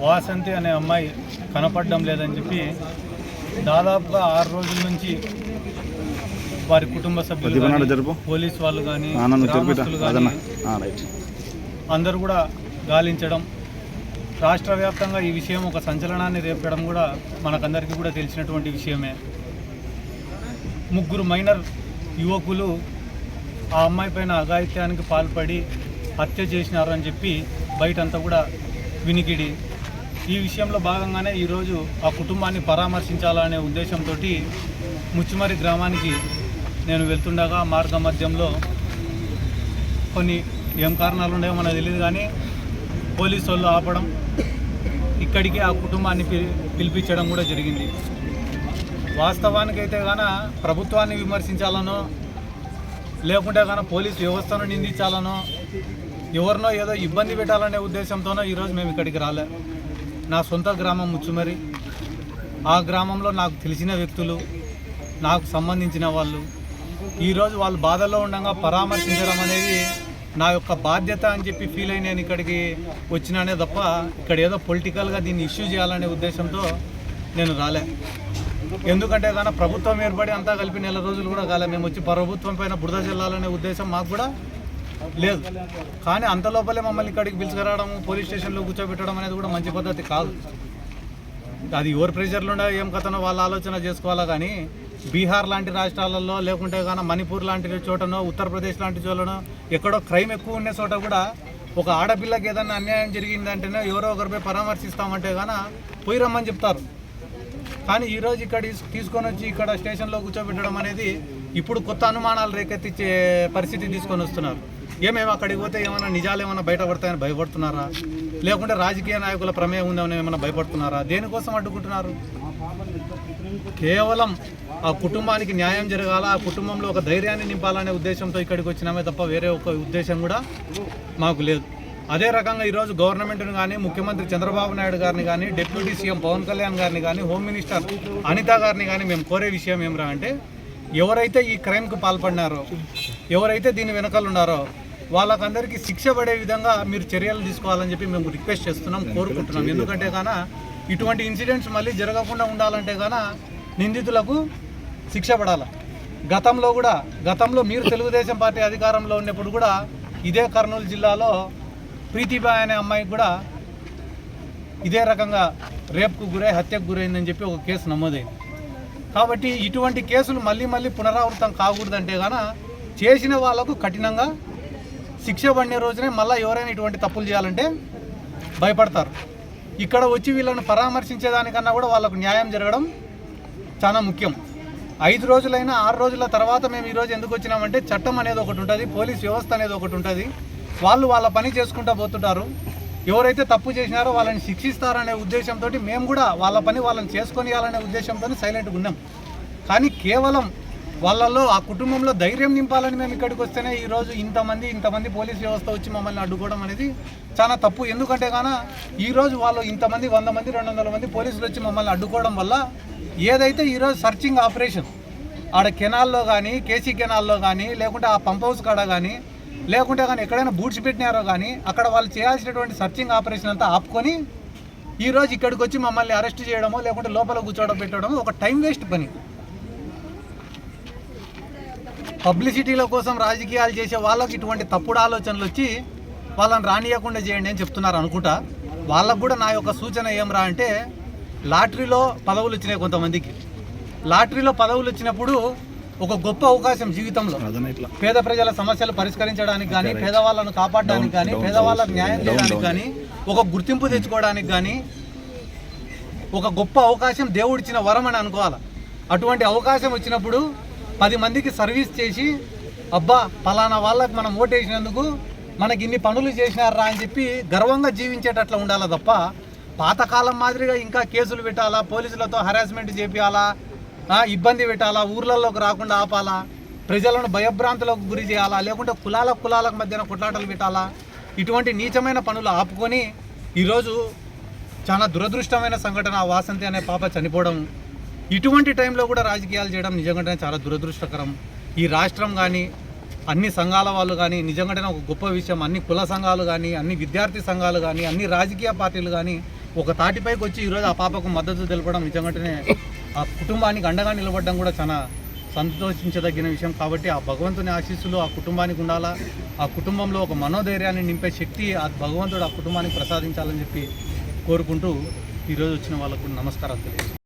వాసంతి అనే అమ్మాయి కనపడడం లేదని చెప్పి దాదాపుగా 6 రోజుల నుంచి వారి కుటుంబ సభ్యులు, పోలీస్ వాళ్ళు కానీ, గ్రామస్తులు కానీ అందరూ కూడా గాలించడం, రాష్ట్ర వ్యాప్తంగా ఈ విషయం ఒక సంచలనాన్ని రేపడం కూడా మనకందరికీ కూడా తెలిసినటువంటి విషయమే. 3 మైనర్ యువకులు ఆ అమ్మాయి పైన అఘాయిత్యానికి పాల్పడి హత్య చేసినారని చెప్పి బయటంతా కూడా వినికిడి. ఈ విషయంలో భాగంగానే ఈరోజు ఆ కుటుంబాన్ని పరామర్శించాలనే ఉద్దేశంతో ముచ్చిమరి గ్రామానికి నేను వెళ్తుండగా మార్గ మధ్యంలో కొన్ని ఏం కారణాలు ఉన్నాయో మనకు తెలియదు కానీ పోలీసు వాళ్ళు ఆపడం, ఇక్కడికి ఆ కుటుంబాన్ని పిలిపించడం కూడా జరిగింది. వాస్తవానికైతే గాన ప్రభుత్వాన్ని విమర్శించాలనో లేకుంటే కానీ పోలీస్ వ్యవస్థను నిందించాలనో ఎవరినో ఏదో ఇబ్బంది పెట్టాలనే ఉద్దేశంతోనో ఈరోజు మేము ఇక్కడికి రాలే. నా సొంత గ్రామం ముచ్చుమరి. ఆ గ్రామంలో నాకు తెలిసిన వ్యక్తులు, నాకు సంబంధించిన వాళ్ళు ఈరోజు వాళ్ళు బాధల్లో ఉండగా పరామర్శించడం అనేది నా యొక్క బాధ్యత అని చెప్పి ఫీల్ అయి నేను ఇక్కడికి వచ్చినానే తప్ప ఇక్కడ ఏదో పొలిటికల్గా దీన్ని ఇష్యూ చేయాలనే ఉద్దేశంతో నేను రాలే. ఎందుకంటే కానీ ప్రభుత్వం ఏర్పడి అంతా కలిపి 4 రోజులు కూడా కాలే. మేము వచ్చి ప్రభుత్వం పైన బురద చల్లాలనే ఉద్దేశం మాకు కూడా లేదు. కానీ అంత లోపలే మమ్మల్ని ఇక్కడికి పిలుచుకురావడం, పోలీస్ స్టేషన్లో కూర్చోబెట్టడం అనేది కూడా మంచి పద్ధతి కాదు. అది ఎవరు ప్రెషర్లు ఉండే ఏం కథనో వాళ్ళ ఆలోచన చేసుకోవాలా. కానీ బీహార్ లాంటి రాష్ట్రాలలో లేకుంటే కానీ మణిపూర్ లాంటి చోటనో, ఉత్తరప్రదేశ్ లాంటి చోటనో ఎక్కడో క్రైమ్ ఎక్కువ ఉండే చోట కూడా ఒక ఆడపిల్లకి ఏదైనా అన్యాయం జరిగిందంటేనే ఎవరో ఒకరిపై పరామర్శిస్తామంటే కానీ పోయి రమ్మని చెప్తారు. కానీ ఈరోజు ఇక్కడ తీసుకొని వచ్చి ఇక్కడ స్టేషన్లో కూర్చోబెట్టడం అనేది ఇప్పుడు కొత్త అనుమానాలు రేకెత్తించే పరిస్థితి తీసుకొని వస్తున్నారు. ఏమేమి అక్కడికి పోతే ఏమైనా నిజాలు ఏమైనా బయటపడతాయని భయపడుతున్నారా, లేకుంటే రాజకీయ నాయకుల ప్రమేయం ఉందని ఏమైనా భయపడుతున్నారా? దేనికోసం అడ్డుకుంటున్నారు? కేవలం ఆ కుటుంబానికి న్యాయం జరగాల, ఆ కుటుంబంలో ఒక ధైర్యాన్ని నింపాలనే ఉద్దేశంతో ఇక్కడికి వచ్చినామే తప్ప వేరే ఒక ఉద్దేశం కూడా మాకు లేదు. అదే రకంగా ఈరోజు గవర్నమెంట్ని కానీ, ముఖ్యమంత్రి చంద్రబాబు నాయుడు గారిని కానీ, డిప్యూటీ సీఎం పవన్ కళ్యాణ్ గారిని కానీ, హోమ్ మినిస్టర్ అనిత గారిని కానీ మేము కోరే విషయం ఏమిరా అంటే, ఎవరైతే ఈ క్రైమ్కు పాల్పడినారో, ఎవరైతే దీని వెనకాల ఉన్నారో వాళ్ళకందరికీ శిక్ష పడే విధంగా మీరు చర్యలు తీసుకోవాలని చెప్పి మేము రిక్వెస్ట్ చేస్తున్నాం, కోరుకుంటున్నాం. ఎందుకంటే కాన ఇటువంటి ఇన్సిడెంట్స్ మళ్ళీ జరగకుండా ఉండాలంటే కాన నిందితులకు శిక్ష పడాలి. గతంలో మీరు తెలుగుదేశం పార్టీ అధికారంలో ఉన్నప్పుడు కూడా ఇదే కర్నూలు జిల్లాలో ప్రీతిబాయ్ అనే అమ్మాయికి కూడా ఇదే రకంగా రేప్కు గురై హత్యకు గురైందని చెప్పి ఒక కేసు నమోదైంది. కాబట్టి ఇటువంటి కేసులు మళ్ళీ పునరావృతం కాకూడదంటే గాన చేసిన వాళ్ళకు కఠినంగా శిక్ష పడిన రోజునే మళ్ళీ ఎవరైనా ఇటువంటి తప్పులు చేయాలంటే భయపడతారు. ఇక్కడ వచ్చి వీళ్ళని పరామర్శించేదానికన్నా కూడా వాళ్ళకు న్యాయం జరగడం చాలా ముఖ్యం. 5 రోజులైనా 6 రోజుల తర్వాత మేము ఈరోజు ఎందుకు వచ్చినామంటే చట్టం అనేది ఒకటి ఉంటుంది, పోలీస్ వ్యవస్థ అనేది ఒకటి ఉంటుంది. వాళ్ళు వాళ్ళ పని చేసుకుంటూ పోతుంటారు. ఎవరైతే తప్పు చేసినారో వాళ్ళని శిక్షిస్తారనే ఉద్దేశంతో మేము కూడా వాళ్ళ పని వాళ్ళని చేసుకొనియాలనే ఉద్దేశంతో సైలెంట్గా ఉన్నాం. కానీ కేవలం వాళ్ళల్లో ఆ కుటుంబంలో ధైర్యం నింపాలని మేము ఇక్కడికి వస్తేనే ఈరోజు ఇంతమంది పోలీస్ వ్యవస్థ వచ్చి మమ్మల్ని అడ్డుకోవడం అనేది చాలా తప్పు. ఎందుకంటే కాన ఈరోజు వాళ్ళు ఇంతమంది 100 మంది 200 మంది పోలీసులు వచ్చి మమ్మల్ని అడ్డుకోవడం వల్ల ఏదైతే ఈరోజు సర్చింగ్ ఆపరేషన్ ఆడ కెనాల్లో కానీ, కేసీ కెనాల్లో కానీ, లేకుంటే ఆ పంప్ హౌస్ కాడ కానీ, లేకుంటే కానీ ఎక్కడైనా బూట్స్ పెట్టినారో కానీ అక్కడ వాళ్ళు చేయాల్సినటువంటి సర్చింగ్ ఆపరేషన్ అంతా ఆపుకొని ఈరోజు ఇక్కడికి వచ్చి మమ్మల్ని అరెస్ట్ చేయడమో లేకుంటే లోపల కూర్చోవడం పెట్టడమో ఒక టైం వేస్ట్ పని. పబ్లిసిటీల కోసం రాజకీయాలు చేసే వాళ్ళకి ఇటువంటి తప్పుడు ఆలోచనలు వచ్చి వాళ్ళని రానియకుండా చేయండి అని చెప్తున్నారు అనుకుంటా. వాళ్ళకు కూడా నా యొక్క సూచన ఏమరా అంటే, లాటరీలో పదవులు వచ్చినాయి కొంతమందికి. లాటరీలో పదవులు వచ్చినప్పుడు ఒక గొప్ప అవకాశం జీవితంలో పేద ప్రజల సమస్యలు పరిష్కరించడానికి కానీ, పేదవాళ్ళను కాపాడడానికి కానీ, పేదవాళ్ళకు న్యాయం చేయడానికి కానీ, ఒక గుర్తింపు తెచ్చుకోవడానికి కానీ ఒక గొప్ప అవకాశం దేవుడిచ్చిన వరం అని అనుకోవాలి. అటువంటి అవకాశం వచ్చినప్పుడు 10 మందికి సర్వీస్ చేసి అబ్బా పలానా వాళ్ళకి మనం ఓటేసినందుకు మనకి ఇన్ని పనులు చేసినారా అని చెప్పి గర్వంగా జీవించేటట్లు ఉండాలి తప్ప పాతకాలం మాదిరిగా ఇంకా కేసులు పెట్టాలా, పోలీసులతో హరాస్మెంట్ చేపియాలా, ఇబ్బంది పెట్టాలా, ఊర్లలోకి రాకుండా ఆపాలా, ప్రజలను భయభ్రాంతులకు గురి చేయాలా, లేకుంటే కులాలకు మధ్యన కొట్లాటలు పెట్టాలా, ఇటువంటి నీచమైన పనులు ఆపుకొని ఈరోజు చాలా దురదృష్టమైన సంఘటన వాసంతి అనే పాప చనిపోవడం. ఇటువంటి టైంలో కూడా రాజకీయాలు చేయడం నిజంగానే చాలా దురదృష్టకరం. ఈ రాష్ట్రం కానీ అన్ని సంఘాల వాళ్ళు కానీ నిజంగానే ఒక గొప్ప విషయం. అన్ని కుల సంఘాలు కానీ, అన్ని విద్యార్థి సంఘాలు కానీ, అన్ని రాజకీయ పార్టీలు కానీ ఒక తాటిపైకి వచ్చి ఈరోజు ఆ పాపకు మద్దతు తెలపడం నిజంగానే ఆ కుటుంబానికి అండగా నిలబడడం కూడా చాలా సంతోషించదగిన విషయం. కాబట్టి ఆ భగవంతుని ఆశీస్సులు ఆ కుటుంబానికి ఉండాలా. ఆ కుటుంబంలో ఒక మనోధైర్యాన్ని నింపే శక్తి ఆ భగవంతుడు ఆ కుటుంబానికి ప్రసాదించాలని చెప్పి కోరుకుంటూ ఈరోజు వచ్చిన వాళ్ళకు నమస్కారాలు తెలియజేస్తాను.